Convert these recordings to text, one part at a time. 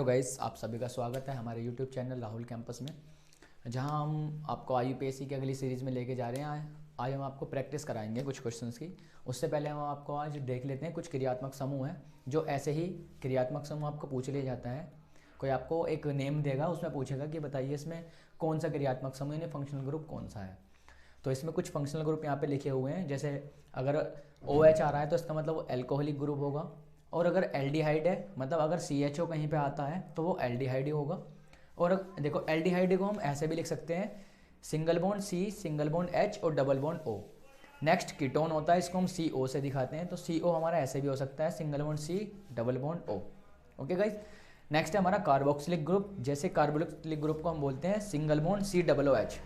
Hello guys, आप सभी का स्वागत है हमारे यूट्यूब चैनल राहुल कैंपस में, जहां हम आपको IUPAC की अगली सीरीज़ में लेके जा रहे हैं। आज हम आपको प्रैक्टिस कराएंगे कुछ क्वेश्चंस की। उससे पहले हम आपको आज देख लेते हैं कुछ क्रियात्मक समूह हैं जो ऐसे ही क्रियात्मक समूह आपको पूछ लिया जाता है। कोई आपको एक नेम देगा, उसमें पूछेगा कि बताइए इसमें कौन सा क्रियात्मक समूह यानी फंक्शनल ग्रुप कौन सा है। तो इसमें कुछ फंक्शनल ग्रुप यहाँ पे लिखे हुए हैं, जैसे अगर OH आ रहा है तो इसका मतलब वो एल्कोहलिक ग्रुप होगा, और अगर एल्डिहाइड है मतलब अगर CHO कहीं पे आता है तो वो एल्डिहाइड ही होगा। और देखो एल्डिहाइड को हम ऐसे भी लिख सकते हैं, single bond C, single bond H और double bond O। Next ketone होता है, इसको हम CO से दिखाते हैं, तो CO हमारा ऐसे भी हो सकता है, single bond C double bond O। Okay guys, next है हमारा कार्बोक्सिलिक ग्रुप। जैसे कार्बोक्सिलिक ग्रुप को हम बोलते हैं सिंगल बॉन्ड COOH।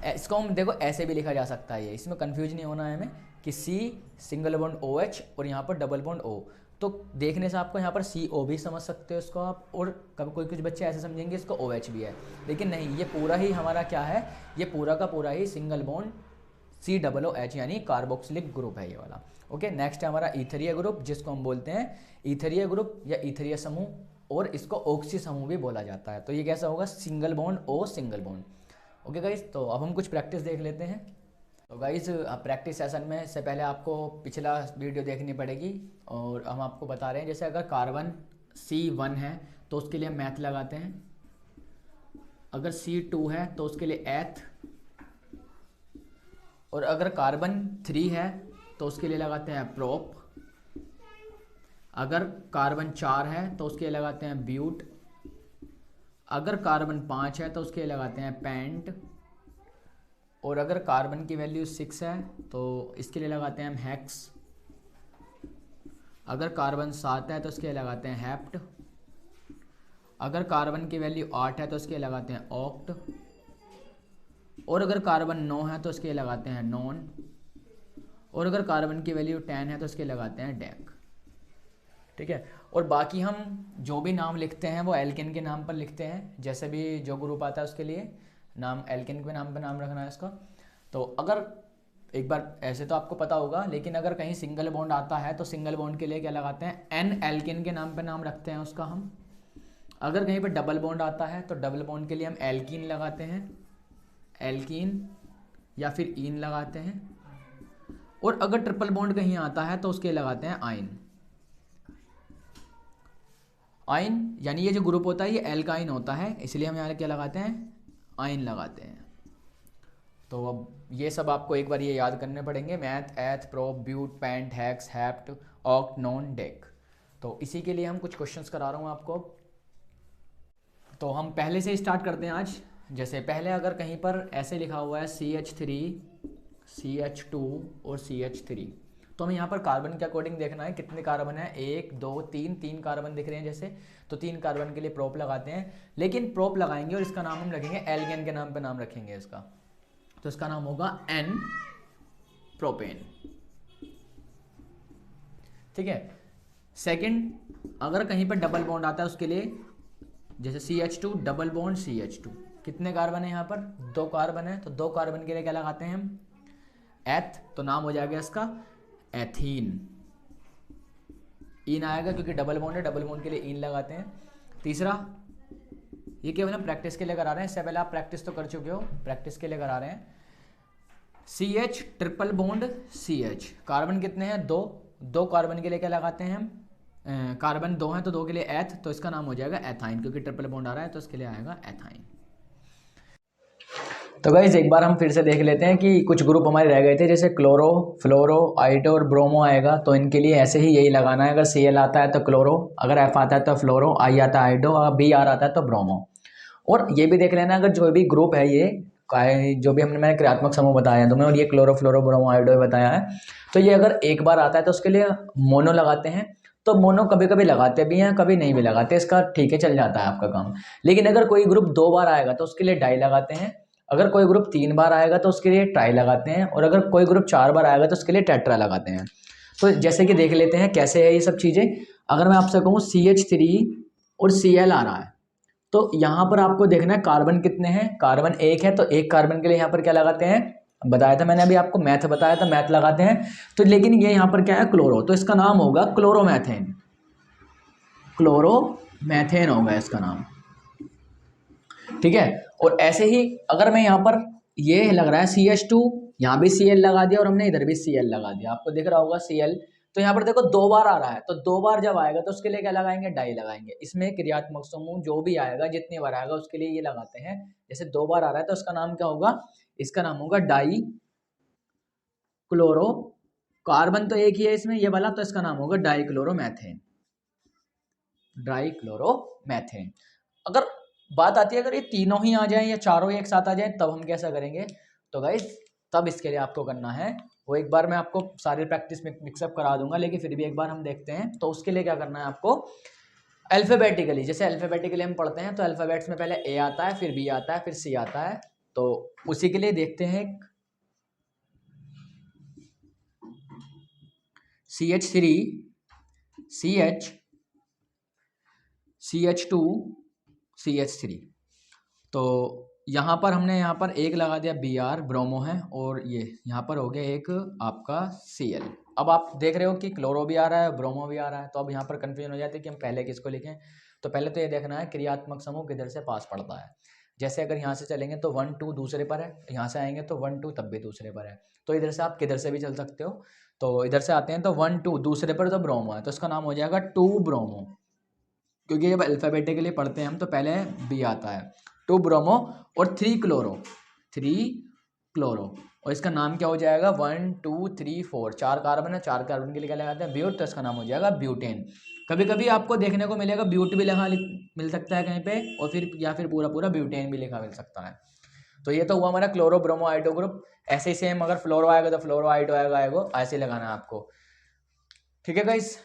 इसको हम देखो ऐसे भी लिखा जा सकता है, इसमें कंफ्यूज नहीं होना है हमें कि C सिंगल बॉन्ड OH और यहाँ पर डबल बॉन्ड O। तो देखने से आपको यहाँ पर CO भी समझ सकते हो इसको आप, और कभी कुछ बच्चे ऐसे समझेंगे इसको OH भी है, लेकिन नहीं, ये पूरा ही हमारा क्या है, ये पूरा का पूरा ही सिंगल बॉन्ड COOH यानी कार्बोक्सिलिक ग्रुप है ये वाला। ओके, नेक्स्ट है हमारा ईथरीय ग्रुप, जिसको हम बोलते हैं ईथरीय ग्रुप या ईथरीय समूह, और इसको ऑक्सी समूह भी बोला जाता है। तो ये कैसा होगा, single bond O single bond. Okay guys, तो अब हम कुछ प्रैक्टिस देख लेते हैं। तो गाइज प्रैक्टिस सेशन में से पहले आपको पिछला वीडियो देखनी पड़ेगी, और हम आपको बता रहे हैं जैसे अगर कार्बन C1 है तो उसके लिए हम मैथ लगाते हैं, अगर C2 है तो उसके लिए एथ, और अगर कार्बन 3 है तो उसके लिए लगाते हैं प्रोप, अगर कार्बन 4 है तो उसके लिए लगाते हैं ब्यूट, अगर कार्बन 5 है तो उसके लिए लगाते हैं पेंट, और अगर कार्बन की वैल्यू 6 है तो इसके लिए लगाते हैं हम हेक्स, अगर कार्बन 7 है तो उसके लिए लगाते हैं हेप्ट, अगर कार्बन की वैल्यू 8 है तो उसके लिए लगाते हैं ऑक्ट, और अगर कार्बन 9 है तो उसके लिए लगाते हैं नॉन, और अगर कार्बन की वैल्यू 10 है तो उसके लिए लगाते हैं डेक। ठीक है, और बाकी हम जो भी नाम लिखते हैं वो एल्केन के नाम पर लिखते हैं, जैसे भी जो ग्रुप आता है उसके लिए नाम एल्केन के नाम पर नाम रखना है इसका। तो अगर एक बार ऐसे तो आपको पता होगा, लेकिन अगर कहीं सिंगल बॉन्ड आता है तो सिंगल बॉन्ड के लिए क्या लगाते हैं, एन एल्केन के नाम पर नाम रखते हैं उसका हम। अगर कहीं पर डबल बॉन्ड आता है तो डबल बॉन्ड के लिए हम एल्कीन लगाते हैं, एल्कीन या फिर ईन लगाते हैं, और अगर ट्रिपल बॉन्ड कहीं आता है तो उसके लगाते हैं आइन। आइन यानी ये जो ग्रुप होता है ये एल्काइन होता है, इसलिए हम यहाँ क्या लगाते हैं, आइन लगाते हैं। तो अब ये सब आपको एक बार ये याद करने पड़ेंगे, meth, eth, prop, but, pent, hex, hept, oct, non, dec. तो इसी के लिए हम कुछ क्वेश्चंस करा रहा हूँ आपको। तो हम पहले से स्टार्ट करते हैं आज। जैसे पहले अगर कहीं पर ऐसे लिखा हुआ है CH3, CH2 और CH3, तो हमें यहाँ पर कार्बन के अकॉर्डिंग देखना है कितने कार्बन है, 1 2 3 कार्बन दिख रहे हैं जैसे, तो 3 कार्बन के लिए प्रोप लगाते हैं। लेकिन प्रोप लगाएंगे और इसका नाम हम रखेंगे एल्केन के नाम पे नाम रखेंगे इसका, तो इसका नाम होगा N प्रोपेन। ठीक है, सेकंड अगर कहीं पर डबल बॉन्ड आता है उसके लिए, जैसे CH2 डबल बॉन्ड CH2, कितने कार्बन है यहाँ पर, 2 कार्बन है, तो 2 कार्बन के लिए क्या लगाते हैं हम, एथ, तो नाम हो जाएगा इसका एथीन। ईन आएगा क्योंकि डबल बॉन्ड है, डबल बॉन्ड के लिए ईन लगाते हैं। तीसरा, ये केवल हम प्रैक्टिस के लिए करा रहे हैं, इससे पहले आप प्रैक्टिस तो कर चुके हो, प्रैक्टिस के लिए करा रहे हैं। CH triple bond CH, carbon कितने हैं, 2 कार्बन के लिए क्या लगाते हैं हम, कार्बन 2 हैं तो 2 के लिए एथ, तो इसका नाम हो जाएगा एथाइन, क्योंकि ट्रिपल बॉन्ड आ रहा है तो इसके लिए आएगा एथाइन। तो गाइज एक बार हम फिर से देख लेते हैं कि कुछ ग्रुप हमारे रह गए थे, जैसे क्लोरो, फ्लोरो, आइडो और ब्रोमो आएगा, तो इनके लिए ऐसे ही यही लगाना है। अगर Cl आता है तो क्लोरो, अगर F आता है तो फ्लोरो, I आता है आइडो, अगर Br आता है तो ब्रोमो। और ये भी देख लेना, अगर जो भी ग्रुप है ये जो भी मैंने क्रियात्मक समूह बताया है तुम्हें, और ये क्लोरो, फ्लोरो, ब्रोमो, आइडो बताया है, तो ये अगर एक बार आता है तो उसके लिए मोनो लगाते हैं। तो मोनो कभी कभी लगाते भी हैं, कभी नहीं भी लगाते, इसका ठीक है, चल जाता है आपका काम। लेकिन अगर कोई ग्रुप 2 बार आएगा तो उसके लिए डाई लगाते हैं, अगर कोई ग्रुप 3 बार आएगा तो उसके लिए ट्राई लगाते हैं, और अगर कोई ग्रुप 4 बार आएगा तो उसके लिए टेट्रा लगाते हैं। तो जैसे कि देख लेते हैं कैसे है ये सब चीज़ें। अगर मैं आपसे कहूँ CH3 और Cl आ रहा है, तो यहाँ पर आपको देखना है कार्बन कितने हैं, कार्बन 1 है, तो 1 कार्बन के लिए यहाँ पर क्या लगाते हैं, बताया था मैंने अभी आपको, मैथ बताया था, मैथ लगाते हैं। तो लेकिन ये यहाँ पर क्या है, क्लोरो, तो इसका नाम होगा क्लोरोमैथेन, क्लोरो मैथेन होगा इसका नाम, ठीक है। और ऐसे ही अगर मैं यहाँ पर ये लग रहा है CH2, यहाँ भी Cl लगा दिया और हमने इधर भी Cl लगा दिया, आपको दिख रहा होगा Cl, तो यहाँ पर देखो 2 बार आ रहा है, तो 2 बार जब आएगा तो उसके लिए क्या लगाएंगे, डाई लगाएंगे। इसमें क्रियात्मक समूह जो भी आएगा जितनी बार आएगा उसके लिए ये लगाते हैं। जैसे 2 बार आ रहा है तो उसका नाम क्या होगा, इसका नाम होगा डाई क्लोरो, कार्बन तो एक ही है इसमें ये वाला, तो इसका नाम होगा डाईक्लोरोमेथेन, डाईक्लोरोमेथेन। अगर बात आती है अगर ये तीनों ही आ जाएं या चारों ही एक साथ आ जाएं तब हम कैसा करेंगे, तो गाइस तब इसके लिए आपको करना है, वो एक बार मैं आपको सारी प्रैक्टिस में मिक्सअप करा दूंगा, लेकिन फिर भी एक बार हम देखते हैं। तो उसके लिए क्या करना है आपको, अल्फाबेटिकली, जैसे अल्फाबेटिकली हम पढ़ते हैं तो अल्फाबेट्स में पहले ए आता है, फिर बी आता है, फिर सी आता है। तो उसी के लिए देखते हैं CH3 CH CH2 CH3। तो यहाँ पर हमने यहाँ पर एक लगा दिया Br, ब्रोमो है, और ये यहाँ पर हो गया एक आपका Cl। अब आप देख रहे हो कि क्लोरो भी आ रहा है, ब्रोमो भी आ रहा है, तो अब यहाँ पर कंफ्यूजन हो जाती है कि हम पहले किसको लिखें। तो पहले तो ये देखना है क्रियात्मक समूह किधर से पास पड़ता है। जैसे अगर यहाँ से चलेंगे तो 1 2 दूसरे पर है, यहाँ से आएंगे तो 1 2 तब भी दूसरे पर है, तो इधर से आप किधर से भी चल सकते हो। तो इधर से आते हैं तो 1 2 दूसरे पर तो ब्रोमो है, तो इसका नाम हो जाएगा 2 ब्रोमो, क्योंकि जब अल्फाबेटिकली पढ़ते हैं हम तो पहले बी आता है, 2 ब्रोमो और 3 क्लोरो, 3 क्लोरो, और इसका नाम क्या हो जाएगा 1 2 3 4, 4 कार्बन है, 4 कार्बन के लिए क्या लगाते हैं ब्यूट, तो इसका नाम हो जाएगा ब्यूटेन। कभी कभी आपको देखने को मिलेगा ब्यूट भी लिखा मिल सकता है कहीं पे, और फिर या फिर पूरा पूरा ब्यूटेन भी लिखा मिल सकता है। तो ये तो हुआ हमारा क्लोरो ब्रोमो आइडो ग्रुप। ऐसे ही सेम अगर फ्लोरो आएगा तो फ्लोरो आइडो आएगा, ऐसे लगाना है आपको, ठीक है गाइस।